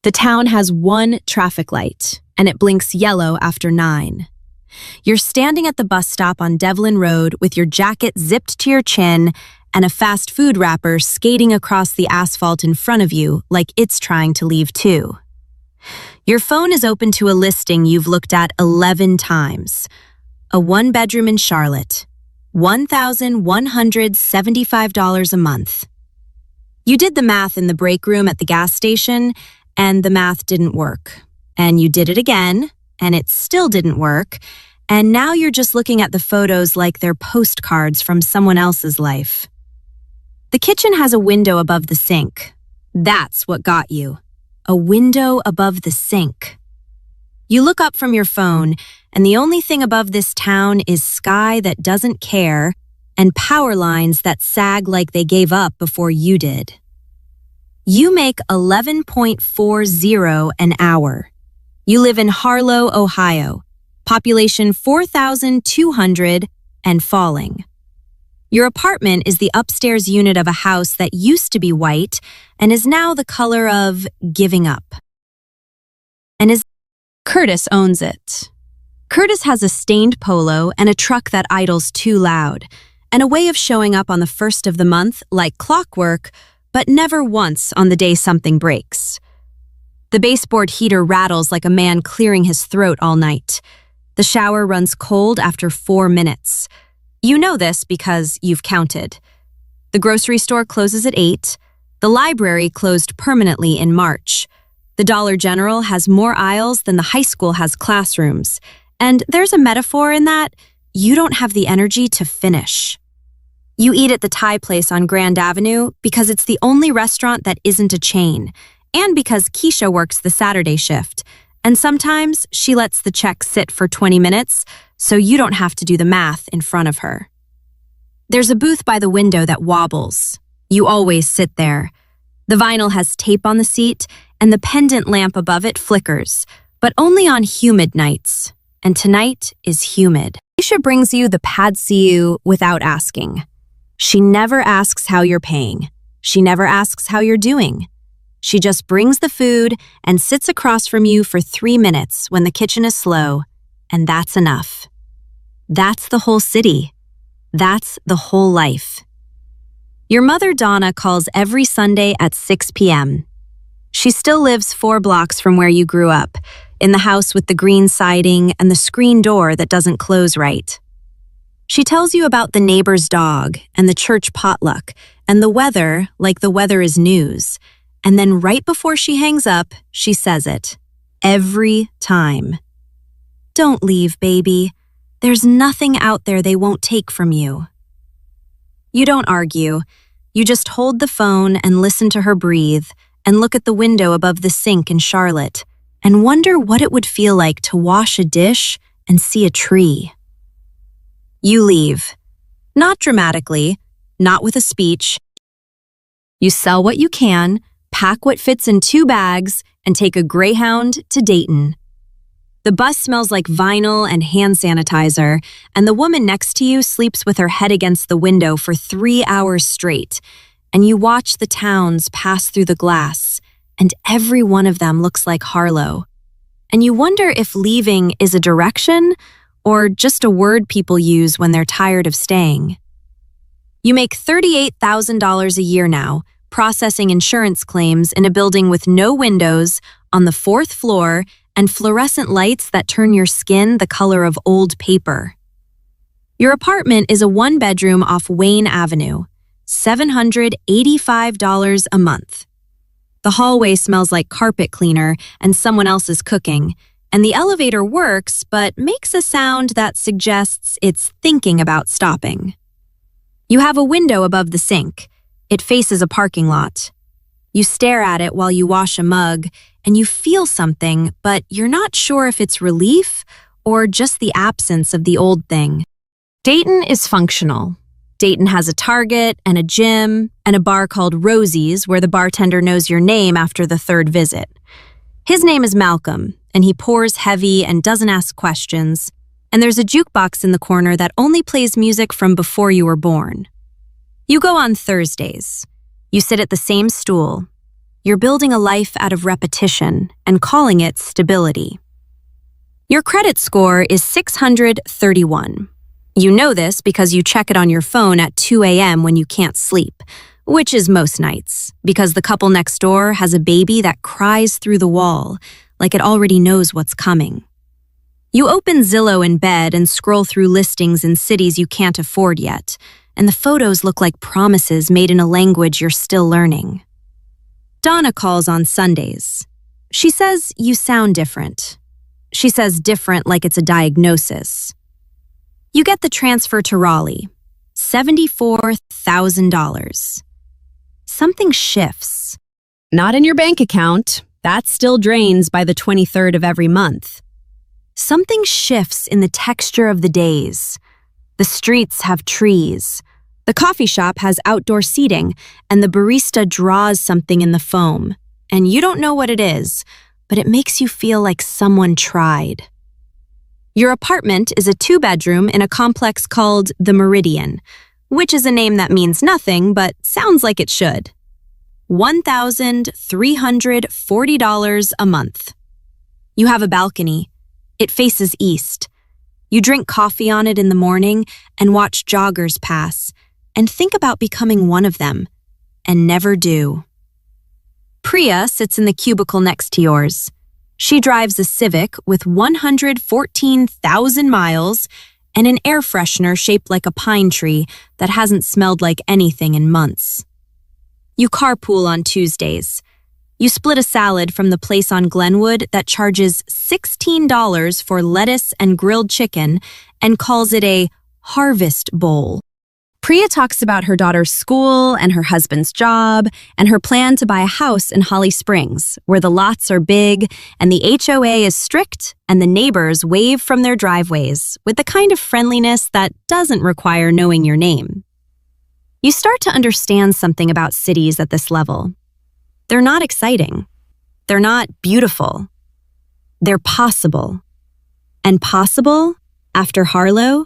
The town has one traffic light, and it blinks yellow after 9. You're standing at the bus stop on Devlin Road with your jacket zipped to your chin and a fast food wrapper skating across the asphalt in front of you like it's trying to leave too. Your phone is open to a listing you've looked at 11 times. A one-bedroom in Charlotte. $1,175 a month. You did the math in the break room at the gas station, and the math didn't work. And you did it again, and it still didn't work. And now you're just looking at the photos like they're postcards from someone else's life. The kitchen has a window above the sink. That's what got you. A window above the sink. You look up from your phone, and the only thing above this town is sky that doesn't care and power lines that sag like they gave up before you did. You make $11.40 an hour. You live in Harlow, Ohio. Population 4,200 and falling. Your apartment is the upstairs unit of a house that used to be white and is now the color of giving up. Curtis owns it. Curtis has a stained polo and a truck that idles too loud, and a way of showing up on the first of the month like clockwork, but never once on the day something breaks. The baseboard heater rattles like a man clearing his throat all night. The shower runs cold after 4 minutes. You know this because you've counted. The grocery store closes at 8. The library closed permanently in March. The Dollar General has more aisles than the high school has classrooms. And there's a metaphor in that you don't have the energy to finish. You eat at the Thai place on Grand Avenue because it's the only restaurant that isn't a chain, and because Keisha works the Saturday shift, and sometimes she lets the check sit for 20 minutes so you don't have to do the math in front of her. There's a booth by the window that wobbles. You always sit there. The vinyl has tape on the seat, and the pendant lamp above it flickers, but only on humid nights. And tonight is humid. Keisha brings you the pad see ew without asking. She never asks how you're paying. She never asks how you're doing. She just brings the food and sits across from you for 3 minutes when the kitchen is slow, and that's enough. That's the whole city. That's the whole life. Your mother, Donna, calls every Sunday at 6 p.m. She still lives 4 blocks from where you grew up, in the house with the green siding and the screen door that doesn't close right. She tells you about the neighbor's dog and the church potluck and the weather like the weather is news. And then right before she hangs up, she says it. Every time. Don't leave, baby. There's nothing out there they won't take from you. You don't argue. You just hold the phone and listen to her breathe and look at the window above the sink in Charlotte and wonder what it would feel like to wash a dish and see a tree. You leave. Not dramatically, not with a speech. You sell what you can, pack what fits in 2 bags, and take a Greyhound to Dayton. The bus smells like vinyl and hand sanitizer, and the woman next to you sleeps with her head against the window for 3 hours straight, and you watch the towns pass through the glass, and every one of them looks like Harlow. And you wonder if leaving is a direction or just a word people use when they're tired of staying. You make $38,000 a year now, processing insurance claims in a building with no windows, on the 4th floor, and fluorescent lights that turn your skin the color of old paper. Your apartment is a 1-bedroom off Wayne Avenue, $785 a month. The hallway smells like carpet cleaner and someone else's cooking, and the elevator works but makes a sound that suggests it's thinking about stopping. You have a window above the sink. It faces a parking lot. You stare at it while you wash a mug, and you feel something, but you're not sure if it's relief or just the absence of the old thing. Dayton is functional. Dayton has a Target and a gym and a bar called Rosie's where the bartender knows your name after the 3rd visit. His name is Malcolm, and he pours heavy and doesn't ask questions, and there's a jukebox in the corner that only plays music from before you were born. You go on Thursdays. You sit at the same stool. You're building a life out of repetition and calling it stability. Your credit score is 631. You know this because you check it on your phone at 2 a.m. when you can't sleep, which is most nights, because the couple next door has a baby that cries through the wall, like it already knows what's coming. You open Zillow in bed and scroll through listings in cities you can't afford yet, and the photos look like promises made in a language you're still learning. Donna calls on Sundays. She says you sound different. She says different like it's a diagnosis. You get the transfer to Raleigh, $74,000. Something shifts. Not in your bank account. That still drains by the 23rd of every month. Something shifts in the texture of the days. The streets have trees. The coffee shop has outdoor seating, and the barista draws something in the foam. And you don't know what it is, but it makes you feel like someone tried. Your apartment is a 2-bedroom in a complex called the Meridian, which is a name that means nothing but sounds like it should. $1,340 a month. You have a balcony. It faces east. You drink coffee on it in the morning and watch joggers pass and think about becoming one of them, and never do. Priya sits in the cubicle next to yours. She drives a Civic with 114,000 miles and an air freshener shaped like a pine tree that hasn't smelled like anything in months. You carpool on Tuesdays. You split a salad from the place on Glenwood that charges $16 for lettuce and grilled chicken and calls it a harvest bowl. Priya talks about her daughter's school and her husband's job and her plan to buy a house in Holly Springs, where the lots are big and the HOA is strict and the neighbors wave from their driveways with the kind of friendliness that doesn't require knowing your name. You start to understand something about cities at this level. They're not exciting. They're not beautiful. They're possible. And possible, after Harlow,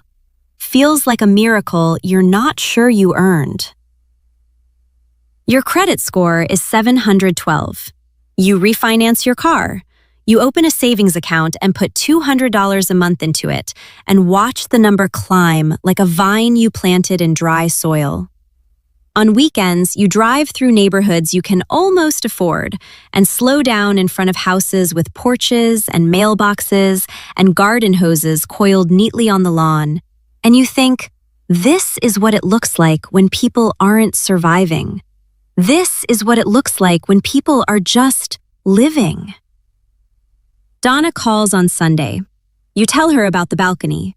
feels like a miracle you're not sure you earned. Your credit score is 712. You refinance your car. You open a savings account and put $200 a month into it and watch the number climb like a vine you planted in dry soil. On weekends, you drive through neighborhoods you can almost afford and slow down in front of houses with porches and mailboxes and garden hoses coiled neatly on the lawn. And you think, this is what it looks like when people aren't surviving. This is what it looks like when people are just living. Donna calls on Sunday. You tell her about the balcony.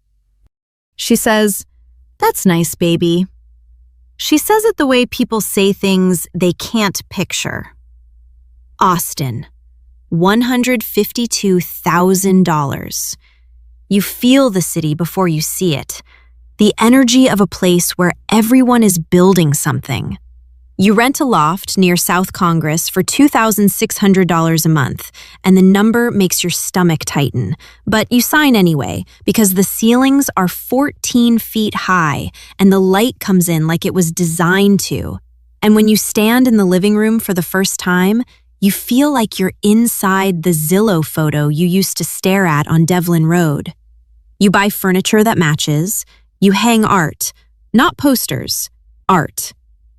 She says, "That's nice, baby." She says it the way people say things they can't picture. Austin, $152,000. You feel the city before you see it. The energy of a place where everyone is building something. You rent a loft near South Congress for $2,600 a month, and the number makes your stomach tighten. But you sign anyway, because the ceilings are 14 feet high, and the light comes in like it was designed to. And when you stand in the living room for the first time, you feel like you're inside the Zillow photo you used to stare at on Devlin Road. You buy furniture that matches. You hang art, not posters, art.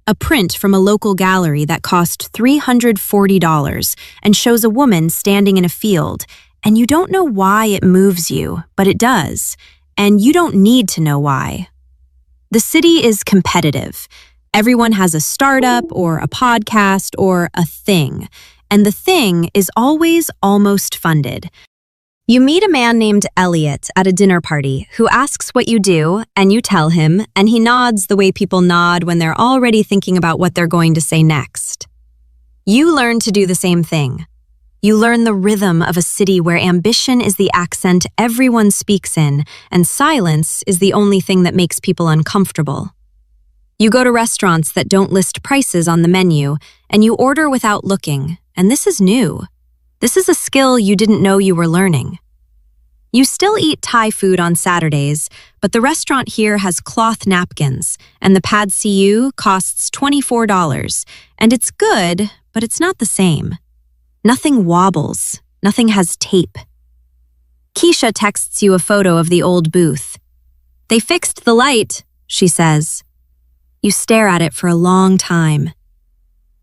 A print from a local gallery that cost $340 and shows a woman standing in a field, and you don't know why it moves you, but it does, and you don't need to know why. The city is competitive. Everyone has a startup or a podcast or a thing, and the thing is always almost funded. You meet a man named Elliot at a dinner party who asks what you do, and you tell him, and he nods the way people nod when they're already thinking about what they're going to say next. You learn to do the same thing. You learn the rhythm of a city where ambition is the accent everyone speaks in, and silence is the only thing that makes people uncomfortable. You go to restaurants that don't list prices on the menu, and you order without looking, and this is new. This is a skill you didn't know you were learning. You still eat Thai food on Saturdays, but the restaurant here has cloth napkins, and the pad see ew costs $24, and it's good, but it's not the same. Nothing wobbles. Nothing has tape. Keisha texts you a photo of the old booth. "They fixed the light," she says. You stare at it for a long time.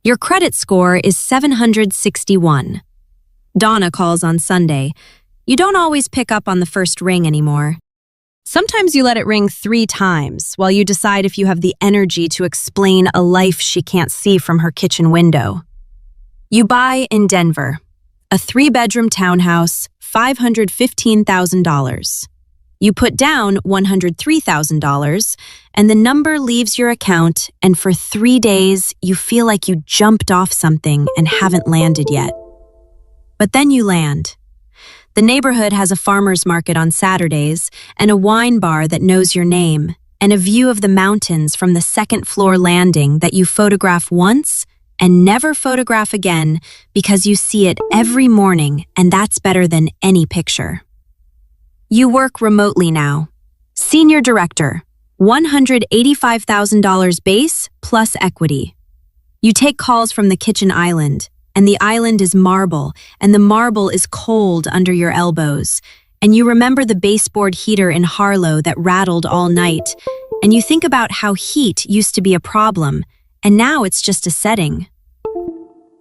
Your credit score is 761. Donna calls on Sunday. You don't always pick up on the first ring anymore. Sometimes you let it ring 3 times while you decide if you have the energy to explain a life she can't see from her kitchen window. You buy in Denver, a 3-bedroom townhouse, $515,000. You put down $103,000, and the number leaves your account, and for 3 days, you feel like you jumped off something and haven't landed yet. But then you land. The neighborhood has a farmer's market on Saturdays and a wine bar that knows your name, and a view of the mountains from the second-floor landing that you photograph once and never photograph again because you see it every morning, and that's better than any picture. You work remotely now. Senior director, $185,000 base plus equity. You take calls from the kitchen island, and the island is marble, and the marble is cold under your elbows, and you remember the baseboard heater in Harlow that rattled all night, and you think about how heat used to be a problem, and now it's just a setting.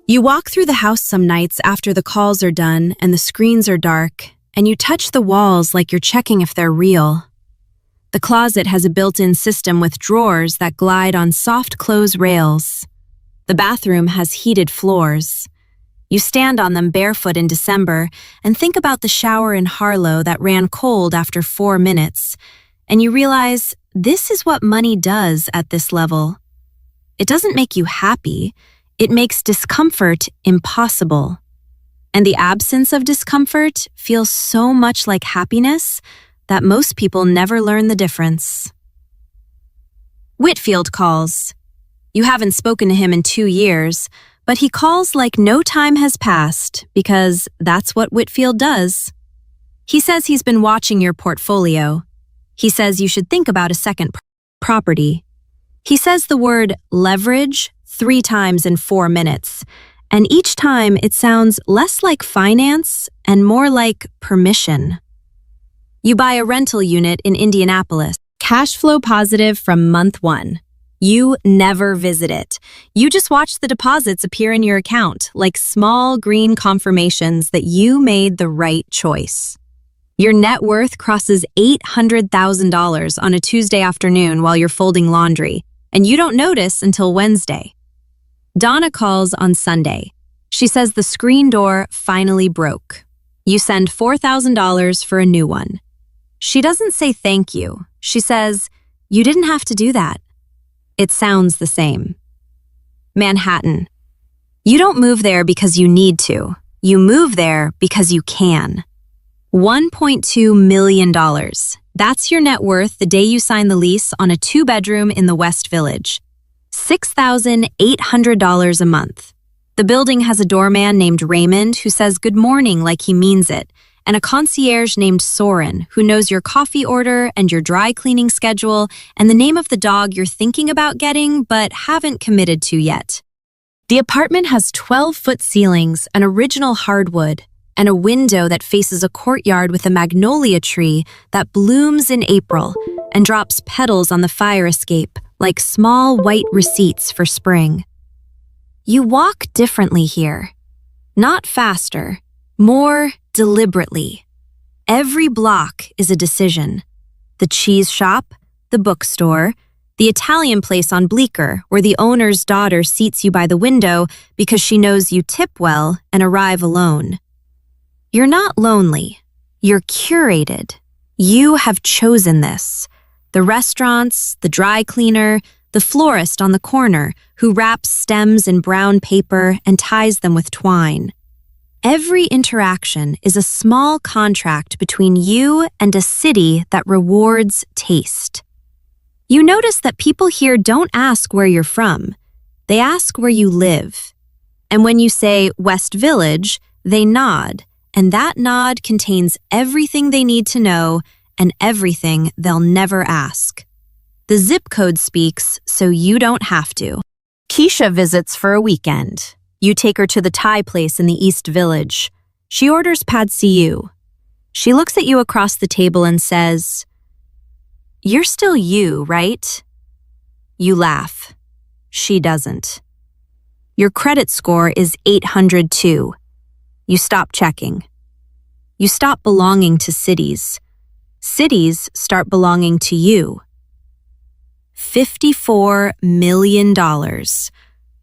You walk through the house some nights after the calls are done and the screens are dark, and you touch the walls like you're checking if they're real. The closet has a built-in system with drawers that glide on soft close rails. The bathroom has heated floors. You stand on them barefoot in December and think about the shower in Harlow that ran cold after 4 minutes, and you realize this is what money does at this level. It doesn't make you happy. It makes discomfort impossible. And the absence of discomfort feels so much like happiness that most people never learn the difference. Whitfield calls. You haven't spoken to him in 2 years, but he calls like no time has passed because that's what Whitfield does. He says he's been watching your portfolio. He says you should think about a second property. He says the word leverage 3 times in 4 minutes, and each time it sounds less like finance and more like permission. You buy a rental unit in Indianapolis, cash flow positive from month 1. You never visit it. You just watch the deposits appear in your account like small green confirmations that you made the right choice. Your net worth crosses $800,000 on a Tuesday afternoon while you're folding laundry, and you don't notice until Wednesday. Donna calls on Sunday. She says the screen door finally broke. You send $4,000 for a new one. She doesn't say thank you. She says, "You didn't have to do that." It sounds the same. Manhattan. You don't move there because you need to. You move there because you can. $1.2 million. That's your net worth the day you sign the lease on a 2-bedroom in the West Village. $6,800 a month. The building has a doorman named Raymond who says good morning like he means it, and a concierge named Soren who knows your coffee order and your dry cleaning schedule and the name of the dog you're thinking about getting but haven't committed to yet. The apartment has 12-foot ceilings, an original hardwood, and a window that faces a courtyard with a magnolia tree that blooms in April and drops petals on the fire escape like small white receipts for spring. You walk differently here. Not faster, more deliberately. Every block is a decision. The cheese shop, the bookstore, the Italian place on Bleecker where the owner's daughter seats you by the window because she knows you tip well and arrive alone. You're not lonely. You're curated. You have chosen this. The restaurants, the dry cleaner, the florist on the corner who wraps stems in brown paper and ties them with twine. Every interaction is a small contract between you and a city that rewards taste. You notice that people here don't ask where you're from. They ask where you live. And when you say West Village, they nod, and that nod contains everything they need to know and everything they'll never ask. The zip code speaks so you don't have to. Keisha visits for a weekend. You take her to the Thai place in the East Village. She orders pad see ew. She looks at you across the table and says, "You're still you, right?" You laugh. She doesn't. Your credit score is 802. You stop checking. You stop belonging to cities. Cities start belonging to you. $54 million.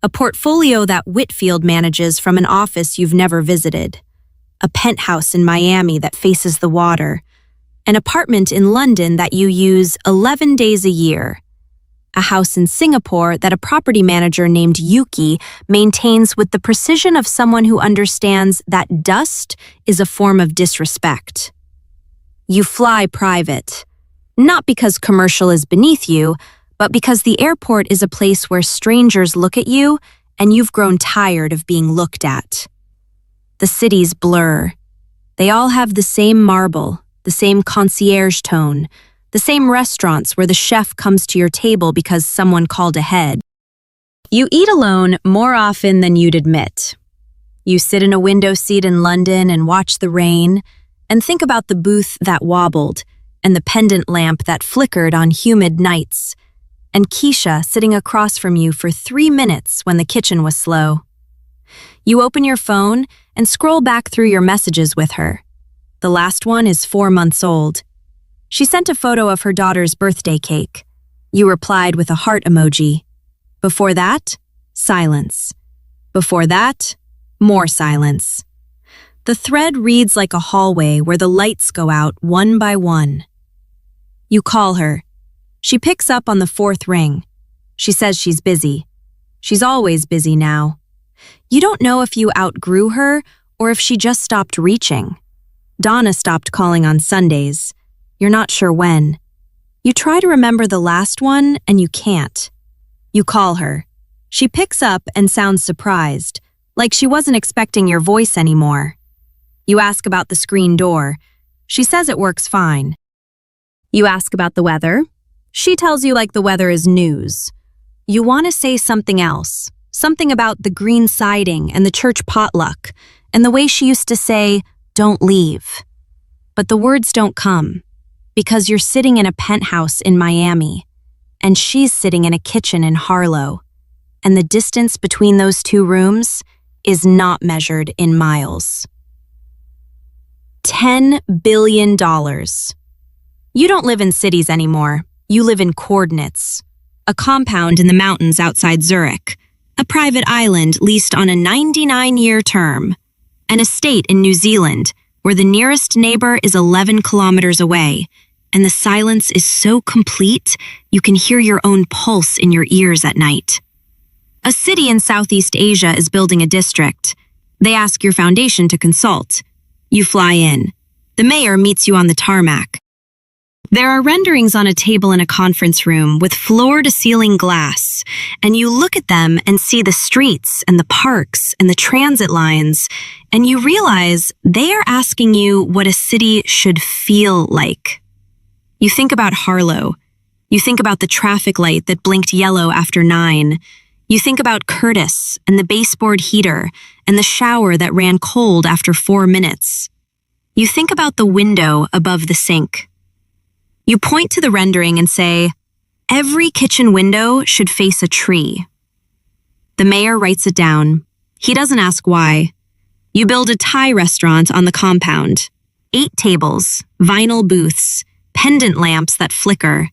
A portfolio that Whitfield manages from an office you've never visited. A penthouse in Miami that faces the water. An apartment in London that you use 11 days a year. A house in Singapore that a property manager named Yuki maintains with the precision of someone who understands that dust is a form of disrespect. You fly private, not because commercial is beneath you, but because the airport is a place where strangers look at you and you've grown tired of being looked at. The cities blur. They all have the same marble, the same concierge tone, the same restaurants where the chef comes to your table because someone called ahead. You eat alone more often than you'd admit. You sit in a window seat in London and watch the rain, and think about the booth that wobbled, and the pendant lamp that flickered on humid nights, and Keisha sitting across from you for 3 minutes when the kitchen was slow. You open your phone and scroll back through your messages with her. The last one is 4 months old. She sent a photo of her daughter's birthday cake. You replied with a heart emoji. Before that, silence. Before that, more silence. The thread reads like a hallway where the lights go out one by one. You call her. She picks up on the 4th ring. She says she's busy. She's always busy now. You don't know if you outgrew her or if she just stopped reaching. Donna stopped calling on Sundays. You're not sure when. You try to remember the last one and you can't. You call her. She picks up and sounds surprised, like she wasn't expecting your voice anymore. You ask about the screen door. She says it works fine. You ask about the weather. She tells you like the weather is news. You want to say something else, something about the green siding and the church potluck, and the way she used to say, "Don't leave." But the words don't come, because you're sitting in a penthouse in Miami, and she's sitting in a kitchen in Harlow, and the distance between those 2 rooms is not measured in miles. $10 billion. You don't live in cities anymore. You live in coordinates. A compound in the mountains outside Zurich. A private island leased on a 99-year term. An estate in New Zealand, where the nearest neighbor is 11 kilometers away, and the silence is so complete you can hear your own pulse in your ears at night. A city in Southeast Asia is building a district. They ask your foundation to consult. You fly in. The mayor meets you on the tarmac. There are renderings on a table in a conference room with floor-to-ceiling glass, and you look at them and see the streets and the parks and the transit lines, and you realize they are asking you what a city should feel like. You think about Harlow. You think about the traffic light that blinked yellow after 9. You think about Curtis and the baseboard heater and the shower that ran cold after 4 minutes. You think about the window above the sink. You point to the rendering and say, "Every kitchen window should face a tree." The mayor writes it down. He doesn't ask why. You build a Thai restaurant on the compound. 8 tables, vinyl booths, pendant lamps that flicker.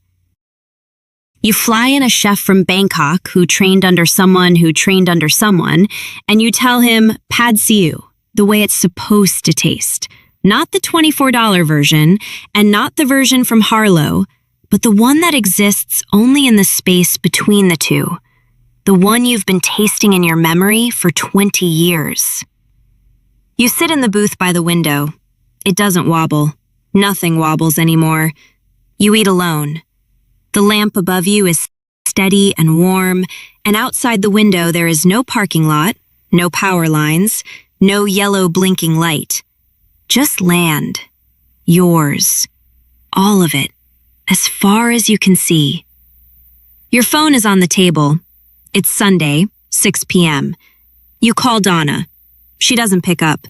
You fly in a chef from Bangkok who trained under someone who trained under someone, and you tell him pad see ew, the way it's supposed to taste. Not the $24 version, and not the version from Harlow, but the one that exists only in the space between the two. The one you've been tasting in your memory for 20 years. You sit in the booth by the window. It doesn't wobble. Nothing wobbles anymore. You eat alone. The lamp above you is steady and warm, and outside the window there is no parking lot, no power lines, no yellow blinking light. Just land. Yours. All of it. As far as you can see. Your phone is on the table. It's Sunday, 6 p.m. You call Donna. She doesn't pick up.